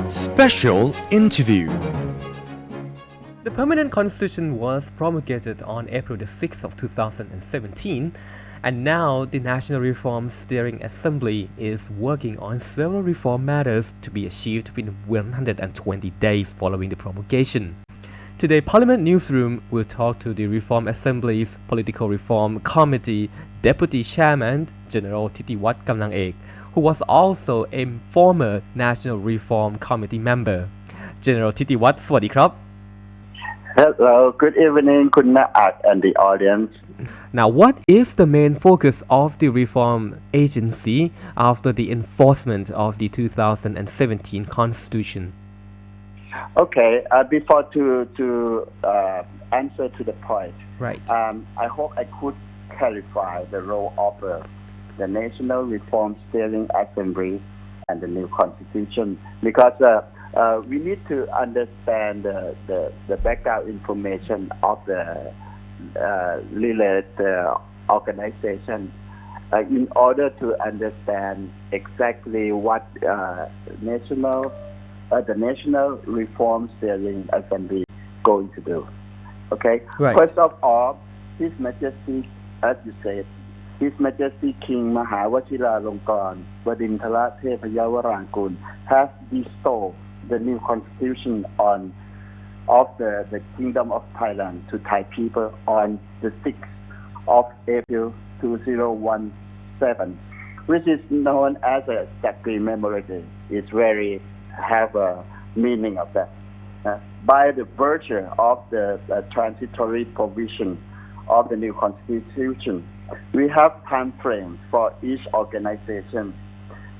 Special interview. The permanent constitution was promulgated on April the 6th of 2017, and now the National Reform Steering Assembly is working on several reform matters to be achieved within 120 days following the promulgation. Today, Parliament Newsroom will talk to the Reform Assembly's Political Reform Committee Deputy Chairman, General Thitiwat Kamlang-ek, who was also a former National Reform Committee member. General Thitiwat สวัสดีครับ Hello, good evening, คุณณอัด and the audience. Now, what is the main focus of the reform agency after the enforcement of the 2017 Constitution? Okay, before to answer to the point, Right. I hope I could clarify the role of the National Reform Steering Assembly and the new Constitution, because we need to understand the background information of the related organization in order to understand exactly what the National Reform Steering Assembly going to do. Okay. Right. First of all, His Majesty, as you said, His Majesty King Mahawachiralongkorn Vadintara Thepayawarankul has bestowed the new constitution of the Kingdom of Thailand to Thai people on the 6th of April 2017, which is known as a Sakri Memorial Day. It's very have a meaning of that. By the virtue of the transitory provision of the new constitution, we have time frames for each organization.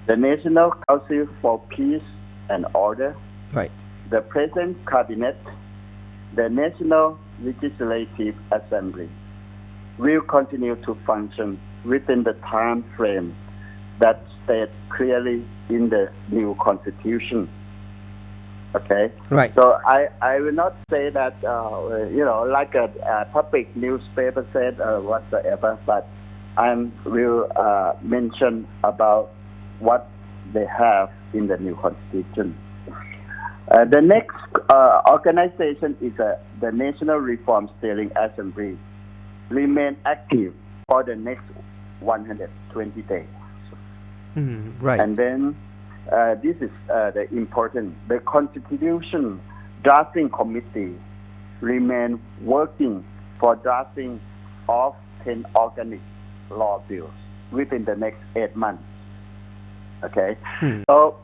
The National Council for Peace and Order, Right. the present cabinet, the National Legislative Assembly will continue to function within the time frame that states clearly in the new constitution. Okay. Right. So I will not say that like a public newspaper said whatsoever, but I will mention about what they have in the new constitution. The next organization is the National Reform Steering Assembly. Remain active for the next 120 days. Right. And then this is the important. The Constitution Drafting Committee remain working for drafting of 10 organic law bills within the next 8 months. Okay. So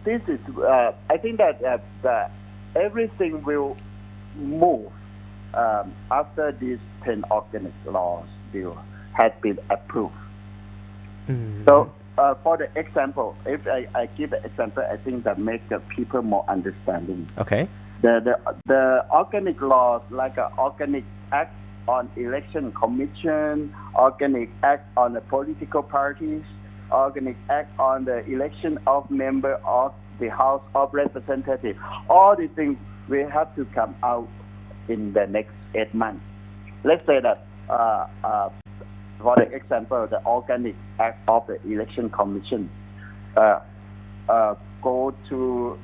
this is. I think that everything will move after these 10 organic laws bill has been approved. So for the example, if I give an example, I think that makes the people more understanding. Okay. The organic laws like an organic act on election commission, organic act on the political parties, organic act on the election of member of the House of Representatives. All these things will have to come out in the next 8 months. Let's say that for the example, the organic act of the election commission go to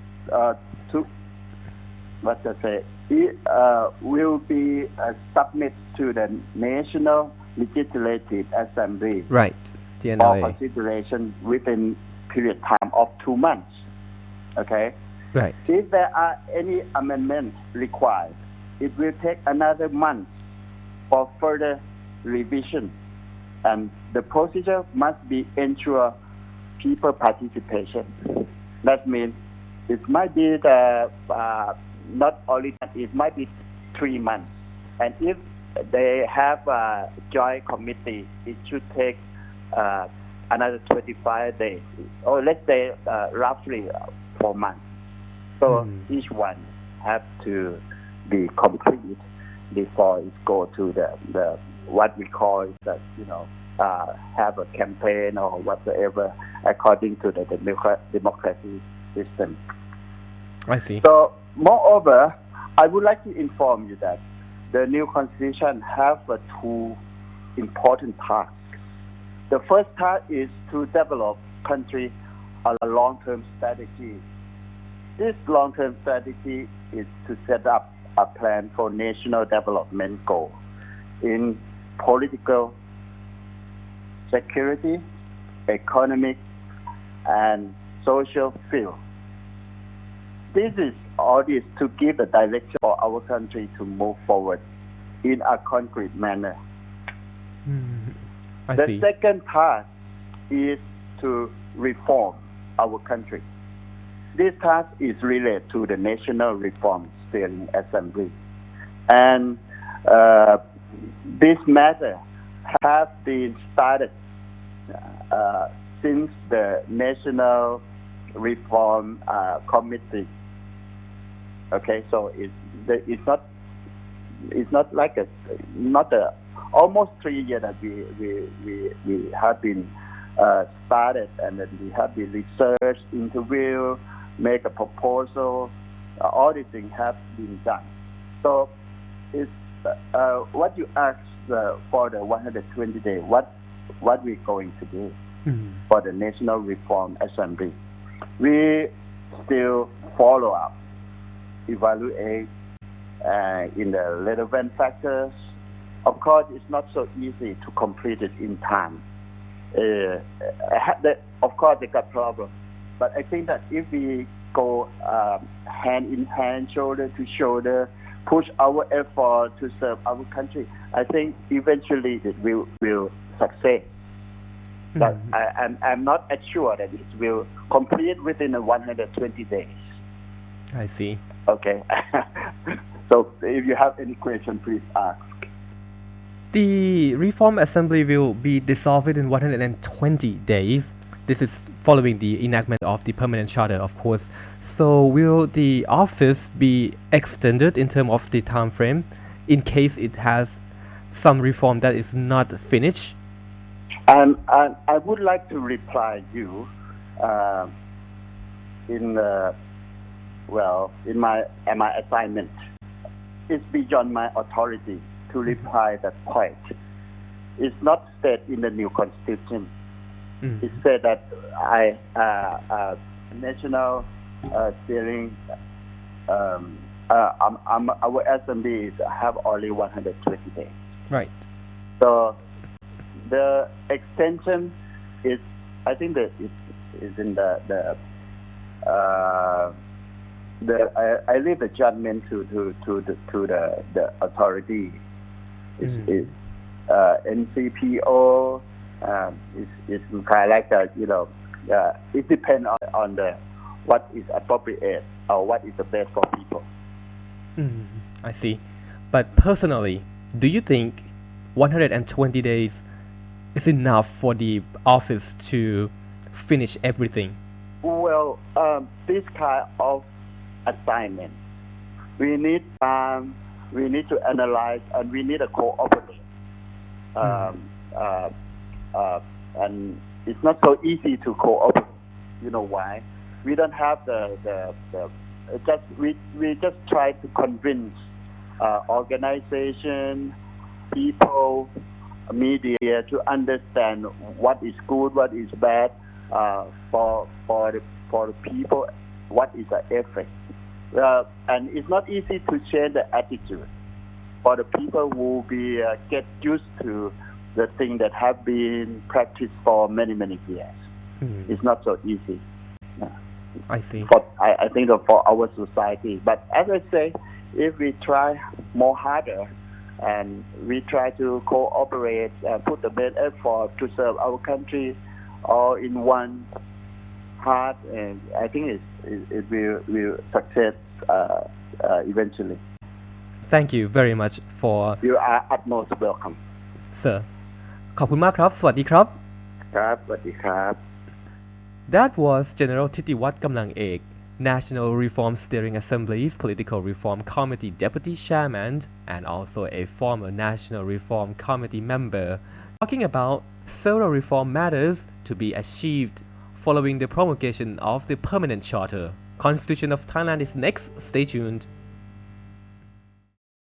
what to say, it will be submitted to the National Legislative Assembly. Right. For TNLA. consideration within period time of 2 months. Okay. Right. If there are any amendments required, it will take another month for further revision, and the procedure must be ensure people participation. That means it might be not only that, it might be 3 months, and if they have a joint committee, it should take another 25 days, or let's say roughly 4 months. So each one have to be complete before it go to the what we call that have a campaign or whatsoever according to the democracy system. I see. So moreover, I would like to inform you that the new constitution have 2 important tasks. The first task is to develop country on a long-term strategy This long-term strategy is to set up a plan for national development goal in political, security, economic, and social field. This is all this to give a direction for our country to move forward in a concrete manner. The see. second task is to reform our country. This task is related to the National Reform Steering Assembly. And this matter has been started since the National Reform Committee. Okay, so it's not like almost 3 years that we have been started, and then we have been research, interview, make a proposal. All these things have been done. So it's what you asked for the 120 days. What we're going to do for the National Reform Assembly? We still follow up, evaluate in the relevant factors. Of course, it's not so easy to complete it in time. Of course, they got problems, but I think that if we go hand in hand, shoulder to shoulder, push our effort to serve our country, I think eventually it will succeed. But I'm not assured that it will complete within 120 days. I see. Okay. So if you have any question, please ask. The Reform Assembly will be dissolved in 120 days. This is following the enactment of the Permanent Charter, of course. So will the office be extended in terms of the time frame in case it has some reform that is not finished? And I would like to reply you in my assignment. It's beyond my authority to reply that point. It's not stated in the new constitution. It said that national steering our assembly have only 120 days. Right. So the extension is, I think that is in I leave the judgment to the authority. Is NCPO is kind of like that, it depends on the what is appropriate or what is the best for people. I see. But personally, do you think 120 days is enough for the office to finish everything? Well, this kind of assignment, we need time, we need to analyze, and we need a cooperate. And it's not so easy to cooperate. You know why? We don't have we just try to convince organization, people, media to understand what is good, what is bad for the people, what is the effect. And it's not easy to change the attitude for the people who get used to the thing that have been practiced for many years. It's not so easy. I see. I think that for our society. But as I say, if we try more harder and we try to cooperate and put the best effort to serve our country all in one heart, and I think it will succeed eventually. Thank you very much for You are utmost welcome. Sir ขอบคุณมากครับสวัสดีครับ ครับสวัสดีครับ That was General Titiwat Kamlang-ek, National Reform Steering Assembly's Political Reform Committee Deputy Chairman and also a former National Reform Committee member, talking about several reform matters to be achieved following the promulgation of the Permanent Charter. Constitution of Thailand is next. Stay tuned.